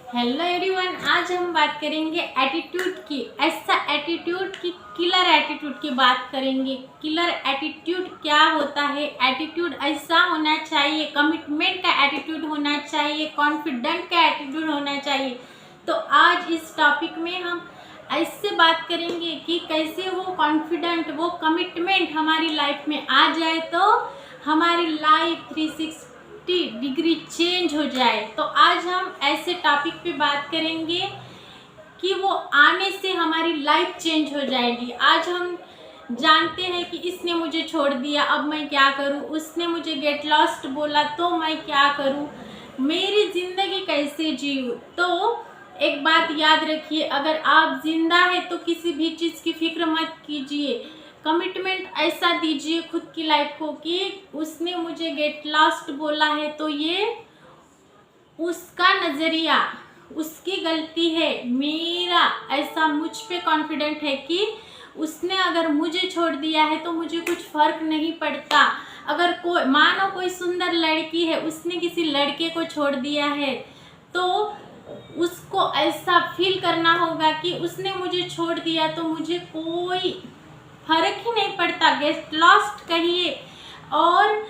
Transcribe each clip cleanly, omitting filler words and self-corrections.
Hello everyone, आज हम बात करेंगे एटीट्यूड की। ऐसा एटीट्यूड की किलर एटीट्यूड की बात करेंगे। किलर एटीट्यूड क्या होता है? एटीट्यूड ऐसा होना चाहिए, कमिटमेंट का एटीट्यूड होना चाहिए, कॉन्फिडेंट का एटीट्यूड होना चाहिए। तो आज इस टॉपिक में हम ऐसे बात करेंगे कि कैसे वो कॉन्फिडेंट, वो कमिटमेंट हमारी लाइफ में आ जाए तो हमारी लाइफ 360 डिग्री चेंज हो जाए। तो आज हम ऐसे टॉपिक पे बात करेंगे कि वो आने से हमारी लाइफ चेंज हो जाएगी। आज हम जानते हैं कि इसने मुझे छोड़ दिया, अब मैं क्या करूं, उसने मुझे गेट लॉस्ट बोला तो मैं क्या करूं, मेरी ज़िंदगी कैसे जीऊँ। तो एक बात याद रखिए, अगर आप जिंदा है तो किसी भी चीज़ की फिक्र मत कीजिए। कमिटमेंट ऐसा दीजिए खुद की लाइफ को कि उसने मुझे गेट लॉस्ट बोला है तो ये उसका नज़रिया, उसकी गलती है, मेरा ऐसा मुझ पे कॉन्फिडेंट है कि उसने अगर मुझे छोड़ दिया है तो मुझे कुछ फ़र्क नहीं पड़ता। अगर कोई, मानो कोई सुंदर लड़की है, उसने किसी लड़के को छोड़ दिया है तो उसको ऐसा फील करना होगा कि उसने मुझे छोड़ दिया तो मुझे कोई फर्क ही नहीं पड़ता, गेट लॉस्ट कहिए। और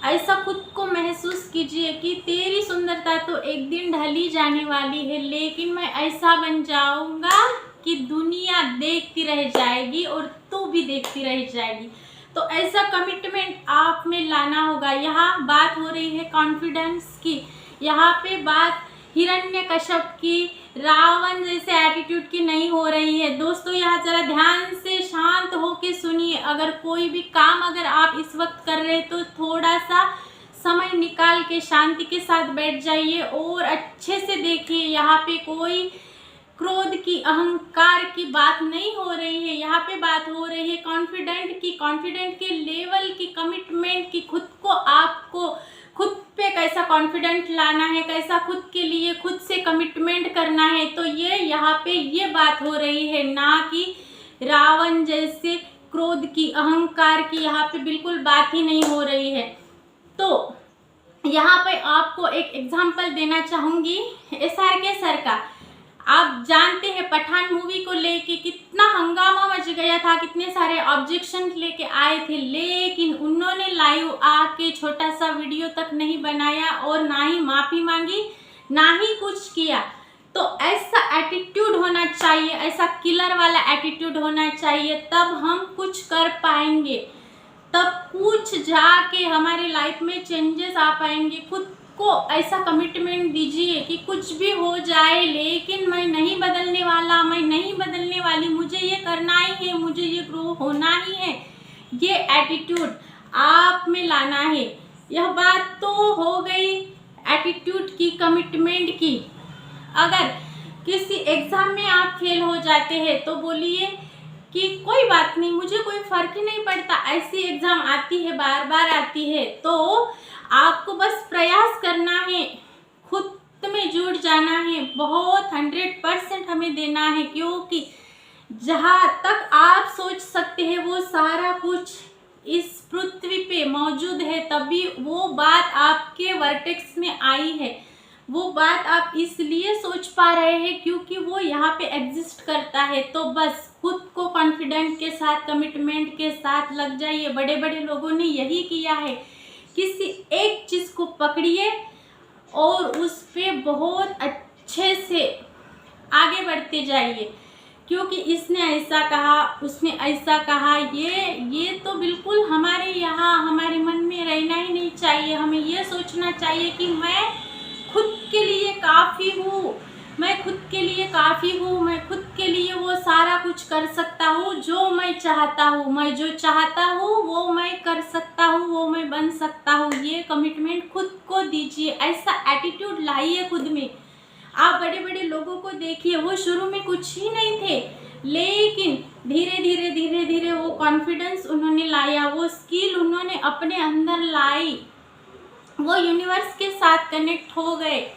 ऐसा खुद को महसूस कीजिए कि तेरी सुंदरता तो एक दिन ढली जाने वाली है, लेकिन मैं ऐसा बन जाऊंगा कि दुनिया देखती रह जाएगी और तू भी देखती रह जाएगी। तो ऐसा कमिटमेंट आप में लाना होगा। यहाँ बात हो रही है कॉन्फिडेंस की, यहाँ पे बात हिरण्यकश्यप की, रावण जैसे एटीट्यूड की नहीं हो रही है। दोस्तों, यहाँ जरा ध्यान से शांत होके सुनिए। अगर कोई भी काम अगर आप इस वक्त कर रहे हैं तो थोड़ा सा समय निकाल के शांति के साथ बैठ जाइए और अच्छे से देखिए। यहाँ पे कोई क्रोध की, अहंकार की बात नहीं हो रही है। यहाँ पे बात हो रही है कॉन्फिडेंट की, कॉन्फिडेंट के लेवल की, कमिटमेंट की। खुद को, आपको खुद पे कैसा कॉन्फिडेंट लाना है, कैसा खुद के लिए खुद से कमिटमेंट करना है। तो ये यहाँ पे ये बात हो रही है, ना कि रावण जैसे क्रोध की, अहंकार की। यहाँ पे बिल्कुल बात ही नहीं हो रही है। तो यहाँ पे आपको एक एग्जाम्पल देना चाहूँगी SRK सर का। आप जानते हैं पठान मूवी को लेके कितना हंगामा मच गया था, कितने सारे ऑब्जेक्शन लेके आए थे, लेकिन उन्होंने लाइव आके छोटा सा वीडियो तक नहीं बनाया और ना ही माफ़ी मांगी, ना ही कुछ किया। तो ऐसा एटीट्यूड होना चाहिए, ऐसा किलर वाला एटीट्यूड होना चाहिए, तब हम कुछ कर पाएंगे, तब कुछ जाके हमारे लाइफ में चेंजेस आ पाएंगे। खुद को ऐसा कमिटमेंट दीजिए कि कुछ भी हो जाए लेकिन मैं नहीं बदलने वाला, मैं नहीं बदलने वाली, मुझे ये करना ही है, मुझे ये ग्रो होना ही है। ये एटीट्यूड आप में लाना है। यह बात तो हो गई एटीट्यूड की, कमिटमेंट की। अगर किसी एग्ज़ाम में आप फेल हो जाते हैं तो बोलिए कि कोई बात नहीं, मुझे कोई फ़र्क ही नहीं पड़ता, ऐसी एग्ज़ाम आती है, बार बार आती है। तो आपको बस प्रयास करना है, खुद में जुट जाना है, बहुत 100% हमें देना है, क्योंकि जहाँ तक आप सोच सकते हैं वो सारा कुछ इस पृथ्वी पे मौजूद है, तभी वो बात आपके वर्टेक्स में आई है। वो बात आप इसलिए सोच पा रहे हैं क्योंकि वो यहाँ पे एग्जिस्ट करता है। तो बस खुद को कॉन्फिडेंट के साथ, कमिटमेंट के साथ लग जाइए। बड़े बड़े लोगों ने यही किया है। किसी एक चीज़ को पकड़िए और उस पे बहुत अच्छे से आगे बढ़ते जाइए, क्योंकि इसने ऐसा कहा, उसने ऐसा कहा, ये तो बिल्कुल हमारे यहाँ, हमारे मन में रहना ही नहीं चाहिए। हमें ये सोचना चाहिए कि मैं खुद के लिए काफ़ी हूँ, मैं खुद के लिए काफ़ी हूँ, मैं खुद के लिए वो सारा कुछ कर सकता हूँ जो मैं चाहता हूँ, मैं जो चाहता हूँ वो मैं कर सकता हूँ, वो मैं बन सकता हूँ। ये कमिटमेंट खुद को दीजिए, ऐसा एटीट्यूड लाइए खुद में। आप बड़े बड़े लोगों को देखिए, वो शुरू में कुछ ही नहीं थे, लेकिन धीरे धीरे धीरे धीरे वो कॉन्फिडेंस उन्होंने लाया, वो स्किल उन्होंने अपने अंदर लाई, वो यूनिवर्स के साथ कनेक्ट हो गए।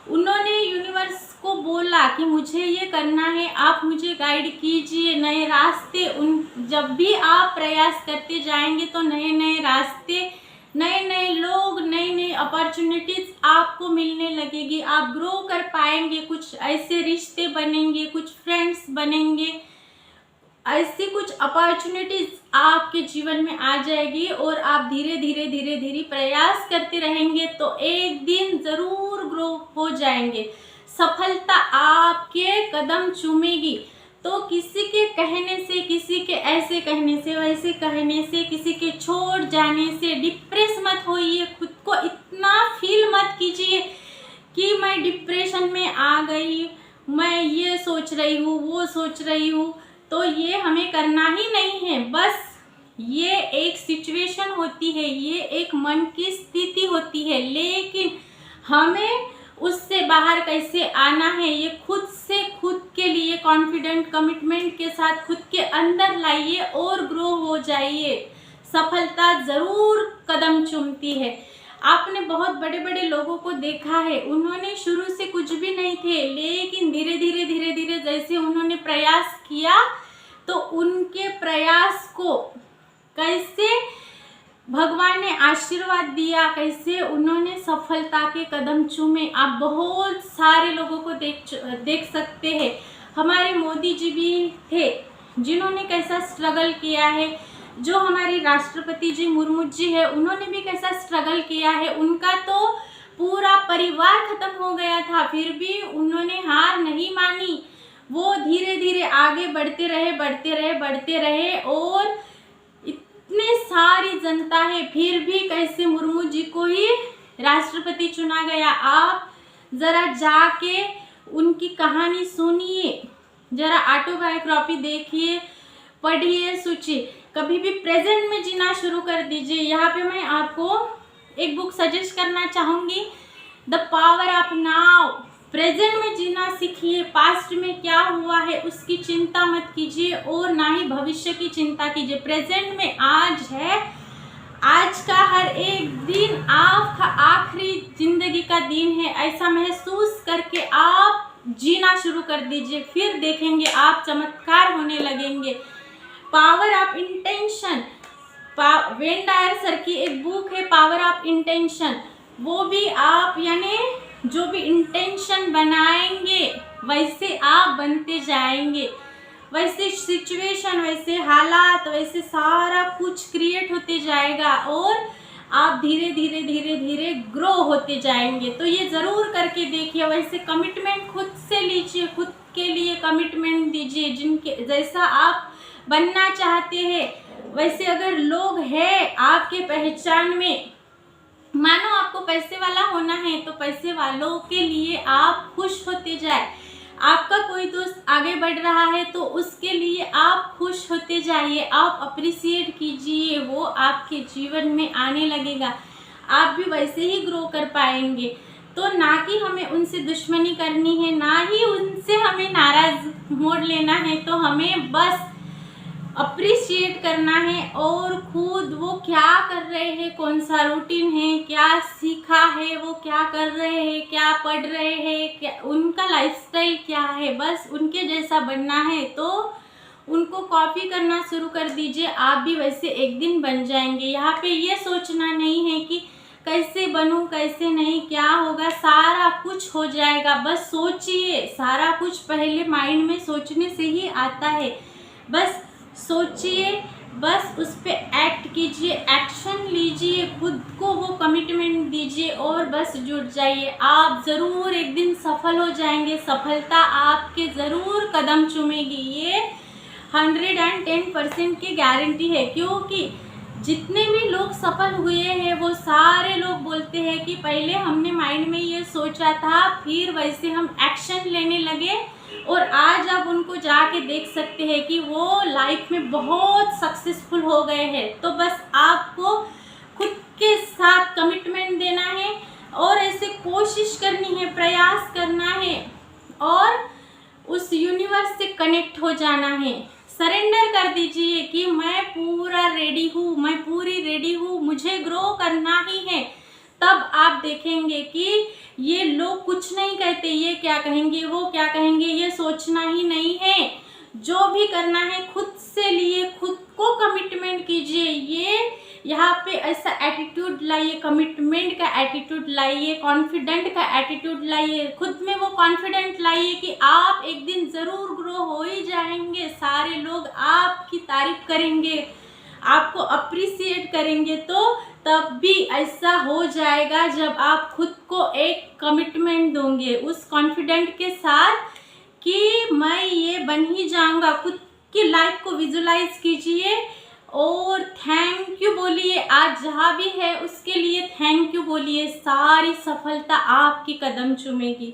उन्होंने यूनिवर्स को बोला कि मुझे ये करना है, आप मुझे गाइड कीजिए नए रास्ते। जब भी आप प्रयास करते जाएंगे तो नए नए रास्ते नए नए लोग, नई नई अपॉर्चुनिटीज आपको मिलने लगेगी, आप ग्रो कर पाएंगे, कुछ ऐसे रिश्ते बनेंगे, कुछ फ्रेंड्स बनेंगे, ऐसी कुछ अपॉर्चुनिटीज आपके जीवन में आ जाएगी और आप धीरे धीरे धीरे धीरे प्रयास करते रहेंगे तो एक दिन जरूर ग्रो हो जाएंगे, सफलता आपके कदम चूमेगी। तो किसी के कहने से, किसी के ऐसे कहने से, वैसे कहने से, किसी के छोड़ जाने से डिप्रेस मत होइए, खुद को इतना फील मत कीजिए कि मैं डिप्रेशन में आ गई, मैं ये सोच रही हूँ, वो सोच रही हूँ। तो ये हमें करना ही नहीं है। बस ये एक सिचुएशन होती है, ये एक मन की स्थिति होती है, लेकिन हमें उससे बाहर कैसे आना है ये खुद से खुद के लिए कॉन्फिडेंट कमिटमेंट के साथ खुद के अंदर लाइए और ग्रो हो जाइए। सफलता ज़रूर कदम चूमती है। आपने बहुत बड़े बड़े लोगों को देखा है, उन्होंने शुरू से कुछ भी नहीं थे, लेकिन धीरे धीरे धीरे धीरे जैसे उन्होंने प्रयास किया तो उनके प्रयास को कैसे भगवान ने आशीर्वाद दिया, कैसे उन्होंने सफलता के कदम चूमे। आप बहुत सारे लोगों को देख सकते हैं। हमारे मोदी जी भी थे जिन्होंने कैसा स्ट्रगल किया है, जो हमारी राष्ट्रपति जी मुर्मू जी है उन्होंने भी कैसा स्ट्रगल किया है। उनका तो पूरा परिवार खत्म हो गया था, फिर भी उन्होंने हार नहीं मानी, वो धीरे धीरे आगे बढ़ते रहे बढ़ते रहे बढ़ते रहे और इतने सारी जनता है फिर भी कैसे मुर्मू जी को ही राष्ट्रपति चुना गया। आप ज़रा जाके उनकी कहानी सुनिए, ज़रा ऑटोबायोग्राफी देखिए, पढ़िए, सोचिए, कभी भी प्रेजेंट में जीना शुरू कर दीजिए। यहाँ पे मैं आपको एक बुक सजेस्ट करना चाहूँगी, the power of now. Present में जीना सीखिए, पास्ट में क्या हुआ है उसकी चिंता मत कीजिए और ना ही भविष्य की चिंता कीजिए। प्रेजेंट में आज है, आज का हर एक दिन आपका आखिरी जिंदगी का दिन है, ऐसा महसूस करके आप जीना शुरू कर दीजिए, फिर देखेंगे आप चमत्कार होने लगेंगे। Power of intention, Wayne Dyer sir की एक बुक है पावर ऑफ इंटेंशन, वो भी आप यानी जो भी इंटेंशन बनाएंगे वैसे आप बनते जाएंगे, वैसे सिचुएशन, वैसे हालात, वैसे सारा कुछ क्रिएट होते जाएगा और आप धीरे धीरे धीरे धीरे ग्रो होते जाएंगे। तो ये ज़रूर करके देखिए। वैसे कमिटमेंट खुद से लीजिए, खुद के लिए कमिटमेंट दीजिए, जिनके जैसा आप बनना चाहते हैं वैसे अगर लोग हैं आपके पहचान में, मानो आपको पैसे वाला होना है तो पैसे वालों के लिए आप खुश होते जाए। आपका कोई दोस्त आगे बढ़ रहा है तो उसके लिए आप खुश होते जाइए, आप अप्रिसिएट कीजिए, वो आपके जीवन में आने लगेगा, आप भी वैसे ही ग्रो कर पाएंगे। तो ना कि हमें उनसे दुश्मनी करनी है, ना ही उनसे हमें नाराज मोड़ लेना है, तो हमें बस अप्रिशिएट करना है और खुद वो क्या कर रहे हैं, कौन सा रूटीन है, क्या सीखा है, वो क्या कर रहे हैं, क्या पढ़ रहे हैं, क्या उनका लाइफस्टाइल क्या है, बस उनके जैसा बनना है। तो उनको कॉपी करना शुरू कर दीजिए, आप भी वैसे एक दिन बन जाएंगे। यहाँ पे ये सोचना नहीं है कि कैसे बनूं, कैसे नहीं, क्या होगा, सारा कुछ हो जाएगा। बस सोचिए, सारा कुछ पहले माइंड में सोचने से ही आता है। बस सोचिए, बस उस पर एक्ट कीजिए, एक्शन लीजिए, खुद को वो कमिटमेंट दीजिए और बस जुट जाइए। आप ज़रूर एक दिन सफल हो जाएंगे, सफलता आपके ज़रूर कदम चूमेगी, ये 110% की गारंटी है। क्योंकि जितने भी लोग सफल हुए हैं वो सारे लोग बोलते हैं कि पहले हमने माइंड में ये सोचा था, फिर वैसे हम एक्शन लेने लगे और आज आप उनको जाके देख सकते हैं कि वो लाइफ में बहुत सक्सेसफुल हो गए हैं। तो बस आपको खुद के साथ कमिटमेंट देना है और ऐसे कोशिश करनी है, प्रयास करना है और उस यूनिवर्स से कनेक्ट हो जाना है। सरेंडर कर दीजिए कि मैं पूरा रेडी हूँ, मैं पूरी रेडी हूँ, मुझे ग्रो करना ही है। तब आप देखेंगे कि ये लोग कुछ नहीं कहते, ये क्या कहेंगे, वो क्या कहेंगे, ये सोचना ही नहीं है। जो भी करना है खुद से लिए, खुद को कमिटमेंट कीजिए। ये यहाँ पे ऐसा एटीट्यूड लाइए, कमिटमेंट का एटीट्यूड लाइए, कॉन्फिडेंट का एटीट्यूड लाइए, खुद में वो कॉन्फिडेंट लाइए कि आप एक दिन ज़रूर ग्रो हो ही जाएंगे, सारे लोग आपकी तारीफ करेंगे, आपको अप्रिसिएट करेंगे। तो तब भी ऐसा हो जाएगा जब आप खुद को एक कमिटमेंट दोगे उस कॉन्फिडेंट के साथ कि मैं ये बन ही जाऊंगा। खुद की लाइफ को विजुलाइज कीजिए और थैंक यू बोलिए, आज जहाँ भी है उसके लिए थैंक यू बोलिए, सारी सफलता आपकी कदम चूमेगी।